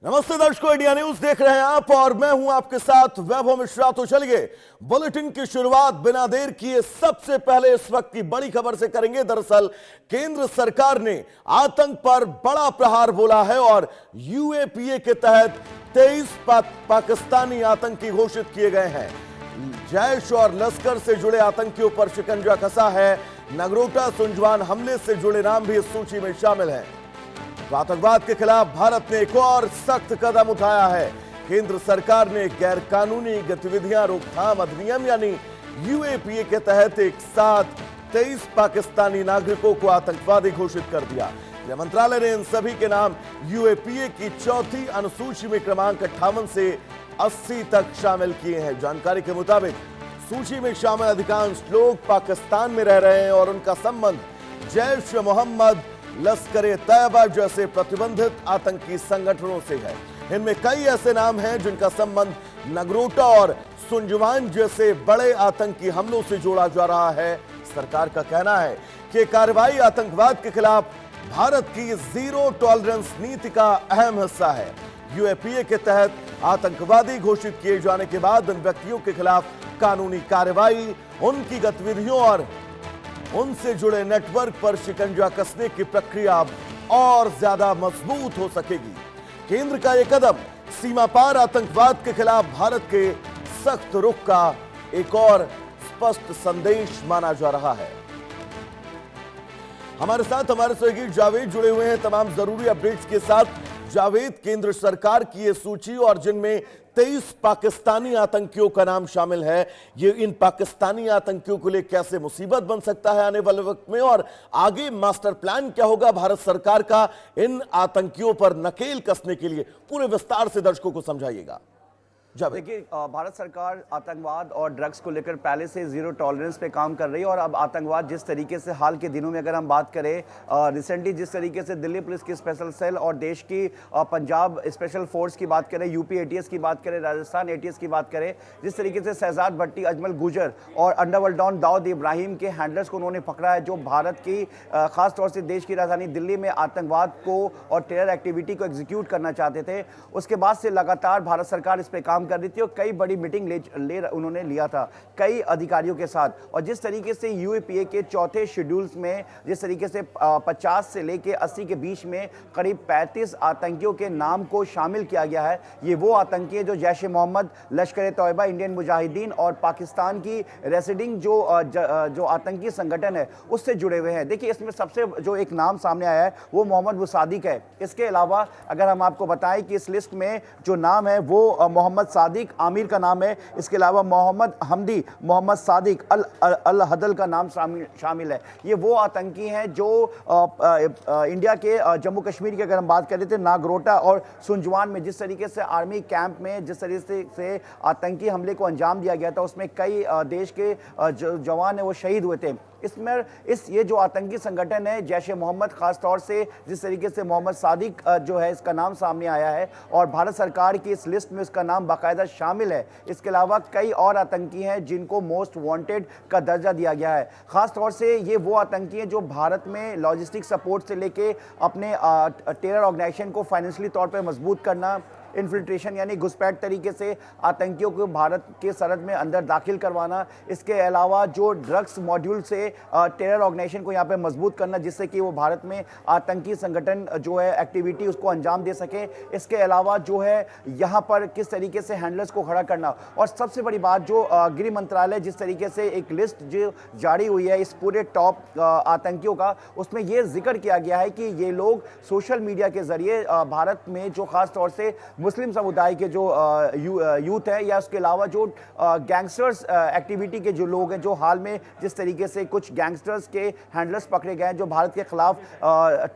नमस्ते दर्शकों, India news देख रहे हैं आप और मैं हूं आपके साथ वैभव मिश्रा। तो चलिए बुलेटिन की शुरुआत बिना देर किए सबसे पहले इस वक्त की बड़ी खबर से करेंगे। दरअसल केंद्र सरकार ने आतंक पर बड़ा प्रहार बोला है और यूएपीए के तहत 23 पाकिस्तानी आतंकी घोषित किए गए हैं। जैश और लश्कर से जुड़े आतंकियों पर शिकंजा कसा है। नगरोटा सुंजवान हमले से जुड़े नाम भी इस सूची में शामिल हैं। आतंकवाद के खिलाफ भारत ने एक और सख्त कदम उठाया है। केंद्र सरकार ने गैर कानूनी गतिविधियां रोकथाम अधिनियम यानी यूएपीए के तहत एक साथ 23 पाकिस्तानी नागरिकों को आतंकवादी घोषित कर दिया। गृह मंत्रालय ने इन सभी के नाम यूएपीए की चौथी अनुसूची में क्रमांक 58 से 80 तक शामिल किए हैं। जानकारी के मुताबिक सूची में शामिल अधिकांश लोग पाकिस्तान में रह रहे हैं और उनका संबंध जैश ए मोहम्मद, लश्कर-ए-तैयबा जैसे प्रतिबंधित आतंकी संगठनों से है। इनमें कई ऐसे नाम हैं जिनका संबंध नगरोटा और सुंजवान जैसे बड़े आतंकी हमलों से जोड़ा जा रहा है। सरकार का कहना है कि कार्रवाई आतंकवाद के खिलाफ भारत की जीरो टॉलरेंस नीति का अहम हिस्सा है। यूएपीए के तहत आतंकवादी घोषित किए जाने के बाद उन व्यक्तियों के खिलाफ कानूनी कार्रवाई, उनकी गतिविधियों और उनसे जुड़े नेटवर्क पर शिकंजा कसने की प्रक्रिया और ज्यादा मजबूत हो सकेगी। केंद्र का यह कदम सीमा पार आतंकवाद के खिलाफ भारत के सख्त रुख का एक और स्पष्ट संदेश माना जा रहा है। हमारे साथ हमारे सहयोगी जावेद जुड़े हुए हैं तमाम जरूरी अपडेट्स के साथ। जावेद, केंद्र सरकार की यह सूची और जिनमें 23 पाकिस्तानी आतंकियों का नाम शामिल है, ये इन पाकिस्तानी आतंकियों के लिए कैसे मुसीबत बन सकता है आने वाले वक्त में, और आगे मास्टर प्लान क्या होगा भारत सरकार का इन आतंकियों पर नकेल कसने के लिए, पूरे विस्तार से दर्शकों को समझाइएगा। देखिए, भारत सरकार आतंकवाद और ड्रग्स को लेकर पहले से जीरो टॉलरेंस पे काम कर रही है और अब आतंकवाद जिस तरीके से हाल के दिनों में अगर हम बात करें, रिसेंटली जिस तरीके से दिल्ली पुलिस की स्पेशल सेल और देश की पंजाब स्पेशल फोर्स की बात करें, यूपी एटीएस की बात करें, राजस्थान एटीएस की बात करें, जिस तरीके से शहजाद भट्टी, अजमल गुजर और अंडरवर्ल्ड डॉन दाऊद इब्राहिम के हैंडलर्स को उन्होंने पकड़ा है, जो भारत की खासतौर से देश की राजधानी दिल्ली में आतंकवाद को और टेरर एक्टिविटी को एग्जीक्यूट करना चाहते थे। उसके बाद से लगातार भारत सरकार इस पर काम कर रही थी और कई बड़ी मीटिंग उन्होंने लिया था कई अधिकारियों के साथ। और जिस तरीके से यूएपीए के चौथे शेड्यूल्स में जिस तरीके से 50 से लेके 80 के बीच में करीब 35 आतंकियों के नाम को शामिल किया गया है। ये वो आतंकी हैं जो जैश ए मोहम्मद, लश्कर-ए-तैयबा, इंडियन मुजाहिदीन और पाकिस्तान की रेसिडिंग जो आतंकी संगठन है उससे जुड़े हुए हैं। देखिए, इसमें सबसे जो एक नाम सामने आया है वो मोहम्मद मुसादिक है। इसके अलावा अगर हम आपको बताएं कि इस लिस्ट में जो नाम है वो मोहम्मद सादिक आमिर का नाम है। इसके अलावा मोहम्मद हमदी, मोहम्मद सादिक अल हदल का नाम शामिल है। ये वो आतंकी हैं जो इंडिया के जम्मू कश्मीर की अगर हम बात कर रहे थे, नागरोटा और सुंजवान में जिस तरीके से आर्मी कैंप में जिस तरीके से आतंकी हमले को अंजाम दिया गया था, उसमें कई देश के जवान है वो शहीद हुए थे। इसमें ये जो आतंकी संगठन है जैश ए मोहम्मद, खास तौर से जिस तरीके से मोहम्मद सादिक जो है इसका नाम सामने आया है और भारत सरकार की इस लिस्ट में इसका नाम बाकायदा शामिल है। इसके अलावा कई और आतंकी हैं जिनको मोस्ट वांटेड का दर्जा दिया गया है। खास तौर से ये वो आतंकी हैं जो भारत में लॉजिस्टिक सपोर्ट से लेके अपने टेरर ऑर्गेनाइजेशन को फाइनेंशियली तौर पर मजबूत करना, इन्फिल्ट्रेशन यानी घुसपैठ तरीके से आतंकियों को भारत के सरहद में अंदर दाखिल करवाना, इसके अलावा जो ड्रग्स मॉड्यूल से टेरर ऑर्गेनाइजेशन को यहाँ पे मजबूत करना जिससे कि वो भारत में आतंकी संगठन जो है एक्टिविटी उसको अंजाम दे सके। इसके अलावा जो है यहाँ पर किस तरीके से हैंडलर्स को खड़ा करना, और सबसे बड़ी बात जो गृह मंत्रालय जिस तरीके से एक लिस्ट जो जारी हुई है इस पूरे टॉप आतंकियों का, उसमें ये जिक्र किया गया है कि ये लोग सोशल मीडिया के जरिए भारत में जो खास तौर से मुस्लिम समुदाय के जो यूथ है या उसके अलावा जो गैंगस्टर्स एक्टिविटी के जो लोग हैं, जो हाल में जिस तरीके से कुछ गैंगस्टर्स के हैंडलर्स पकड़े गए हैं जो भारत के खिलाफ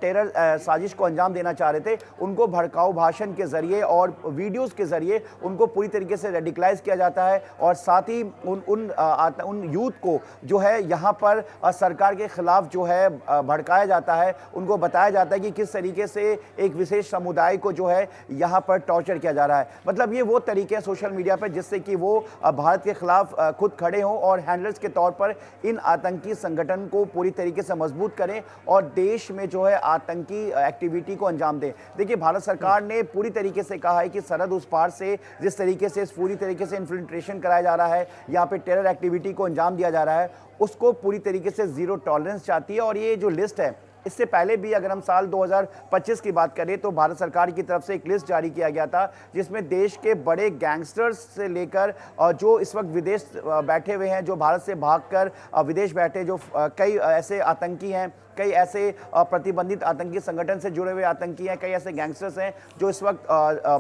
टेरर साजिश को अंजाम देना चाह रहे थे, उनको भड़काऊ भाषण के जरिए और वीडियोस के जरिए उनको पूरी तरीके से रेडिकलाइज किया जाता है और साथ ही उन यूथ को जो है यहाँ पर सरकार के खिलाफ जो है भड़काया जाता है। उनको बताया जाता है कि किस तरीके से एक विशेष समुदाय को जो है यहाँ पर टॉर्चर किया जा रहा है। मतलब ये वो तरीके हैं सोशल मीडिया पर जिससे कि वो भारत के खिलाफ खुद खड़े हों और हैंडलर्स के तौर पर इन आतंकी संगठन को पूरी तरीके से मजबूत करें और देश में जो है आतंकी एक्टिविटी को अंजाम दें। देखिए, भारत सरकार ने पूरी तरीके से कहा है कि सरहद उस पार से जिस तरीके से पूरी तरीके से इन्फिल्ट्रेशन कराया जा रहा है, यहाँ पे टेरर एक्टिविटी को अंजाम दिया जा रहा है, उसको पूरी तरीके से जीरो टॉलरेंस चाहती है। और ये जो लिस्ट है, इससे पहले भी अगर हम साल 2025 की बात करें तो भारत सरकार की तरफ से एक लिस्ट जारी किया गया था जिसमें देश के बड़े गैंगस्टर्स से लेकर जो इस वक्त विदेश बैठे हुए हैं, जो भारत से भागकर विदेश बैठे, जो कई ऐसे आतंकी हैं, कई ऐसे प्रतिबंधित आतंकी संगठन से जुड़े हुए आतंकी हैं, कई ऐसे गैंगस्टर्स हैं जो इस वक्त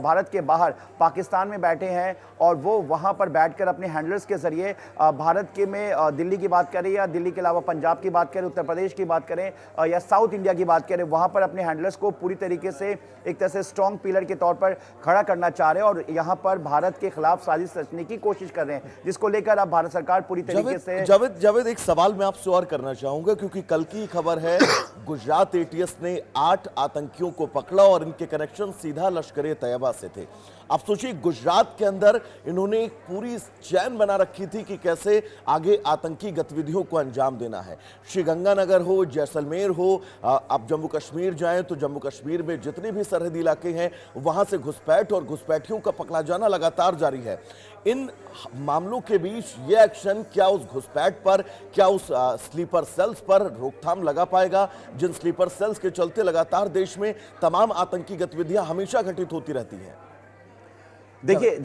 भारत के बाहर पाकिस्तान में बैठे हैं और वो वहाँ पर बैठकर अपने हैंडलर्स के जरिए भारत के में दिल्ली की बात करें या दिल्ली के अलावा पंजाब की बात करें, उत्तर प्रदेश की बात करें या साउथ इंडिया की बात करें, वहाँ पर अपने हैंडलर्स को पूरी तरीके से एक तरह से स्ट्रॉन्ग पिलर के तौर पर खड़ा करना चाह रहे हैं और यहाँ पर भारत के खिलाफ साजिश रचने की कोशिश कर रहे हैं, जिसको लेकर अब भारत सरकार पूरी तरीके से। जावेद, एक सवाल मैं आपसे और करना चाहूंगा क्योंकि कल की खबर है गुजरात एटीएस ने 8 आतंकियों को पकड़ा और इनके कनेक्शन सीधा लश्कर तैयबा से थे। आप सोचिए, गुजरात के अंदर इन्होंने एक पूरी चैन बना रखी थी कि कैसे आगे आतंकी गतिविधियों को अंजाम देना है। श्रीगंगानगर हो, जैसलमेर हो, आप जम्मू कश्मीर जाएं तो जम्मू कश्मीर में जितने भी सरहदी इलाके हैं वहां से घुसपैठ और घुसपैठियों का पकड़ा जाना लगातार जारी है। इन मामलों के बीच ये एक्शन क्या उस घुसपैठ पर, क्या उस स्लीपर सेल्स पर रोकथाम लगा पाएगा, जिन स्लीपर सेल्स के चलते लगातार देश में तमाम आतंकी गतिविधियां हमेशा घटित होती रहती हैं? देखिए,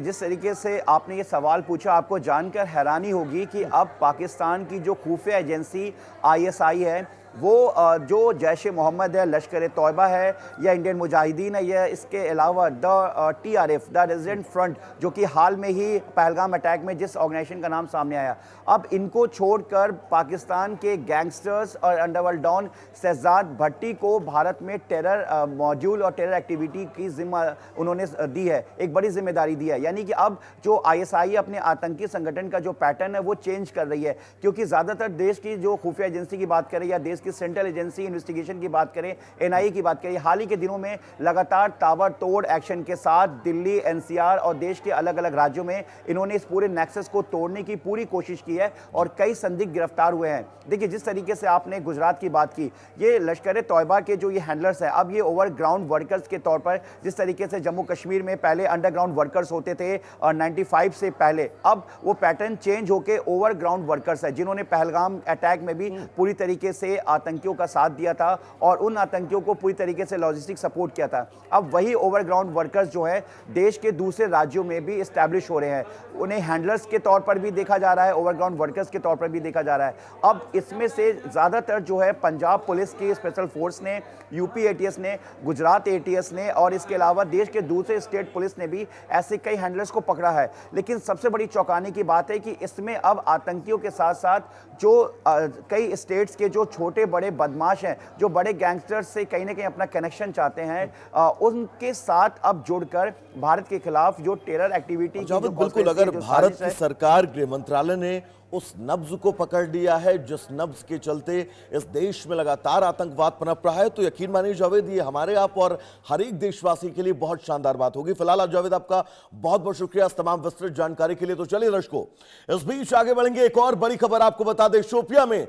जिस तरीके से आपने ये सवाल पूछा, आपको जानकर हैरानी होगी कि अब पाकिस्तान की जो खुफिया एजेंसी आईएसआई है, वो जो जैश ए मोहम्मद है, लश्कर ए तौयबा है या इंडियन मुजाहिदीन है या इसके अलावा the TRF, the resident front, जो कि हाल में ही पहलगाम अटैक में जिस ऑर्गेनाइजेशन का नाम सामने आया, अब इनको छोड़कर पाकिस्तान के गैंगस्टर्स और अंडरवर्ल्ड डॉन शहजाद भट्टी को भारत में टेरर मॉड्यूल और टेरर एक्टिविटी की जिम्मा उन्होंने दी है, एक बड़ी जिम्मेदारी दी है। यानी कि अब जो आईएसआई अपने आतंकी संगठन का जो पैटर्न है वो चेंज कर रही है, क्योंकि ज़्यादातर देश की जो खुफिया एजेंसी की बात करें या देश की सेंट्रल एजेंसी इन्वेस्टिगेशन की बात करें, एनआईए की बात करें, हाल ही के दिनों में लगातार ताबड़तोड़ एक्शन के साथ दिल्ली, एनसीआर और देश के अलग अलग राज्यों में इन्होंने इस पूरे नेक्सस को तोड़ने की पूरी कोशिश की है और कई संदिग्ध गिरफ्तार हुए हैं। देखिए, जिस तरीके से आपने गुजरात की बात की, ये लश्कर तौयबा के जो ये हैंडलर्स हैं, अब ये ओवरग्राउंड वर्कर्स के तौर पर, जिस तरीके से जम्मू कश्मीर में पहले अंडरग्राउंड वर्कर्स होते थे और 95 से पहले, अब वो पैटर्न चेंज होकर ओवरग्राउंड वर्कर्स है, जिन्होंने पहलगाम अटैक में भी पूरी तरीके से आतंकियों का साथ दिया था और उन आतंकियों को पूरी तरीके से लॉजिस्टिक सपोर्ट किया था। अब वही ओवरग्राउंड वर्कर्स जो है देश के दूसरे राज्यों में भी एस्टैब्लिश हो रहे हैं, उन्हें हैंडलर्स के तौर पर भी देखा जा रहा है, ओवरग्राउंड वर्कर्स के तौर पर भी देखा जा रहा है। अब इसमें से ज़्यादातर जो है पंजाब पुलिस की स्पेशल फोर्स ने, यूपी एटीएस ने, गुजरात एटीएस ने और इसके अलावा देश के दूसरे स्टेट पुलिस ने भी ऐसे कई हैंडलर्स को पकड़ा है। लेकिन सबसे बड़ी चौंकाने की बात है कि इसमें अब आतंकियों के साथ साथ जो कई स्टेट्स के जो छोटे बड़े बदमाश हैं, जो बड़े गैंगस्टर्स से कहीं ना कहीं अपना कनेक्शन चाहते हैं, उनके साथ अब जुड़कर भारत के खिलाफ जो टेरर एक्टिविटी बिल्कुल, अगर भारत की सरकार, गृह मंत्रालय ने उस नब्ज को पकड़ लिया है जिस नब्ज के चलते इस देश में लगातार आतंकवाद पनप रहा है, तो यकीन मानिए जावेद, ये हमारे आप और हर एक देशवासी के लिए बहुत शानदार बात होगी। फिलहाल आप जावेद, आपका बहुत बहुत शुक्रिया इस तमाम विस्तृत जानकारी के लिए। तो चलिए दर्शकों, इस बीच आगे बढ़ेंगे, एक और बड़ी खबर आपको बता दें। शोपियां में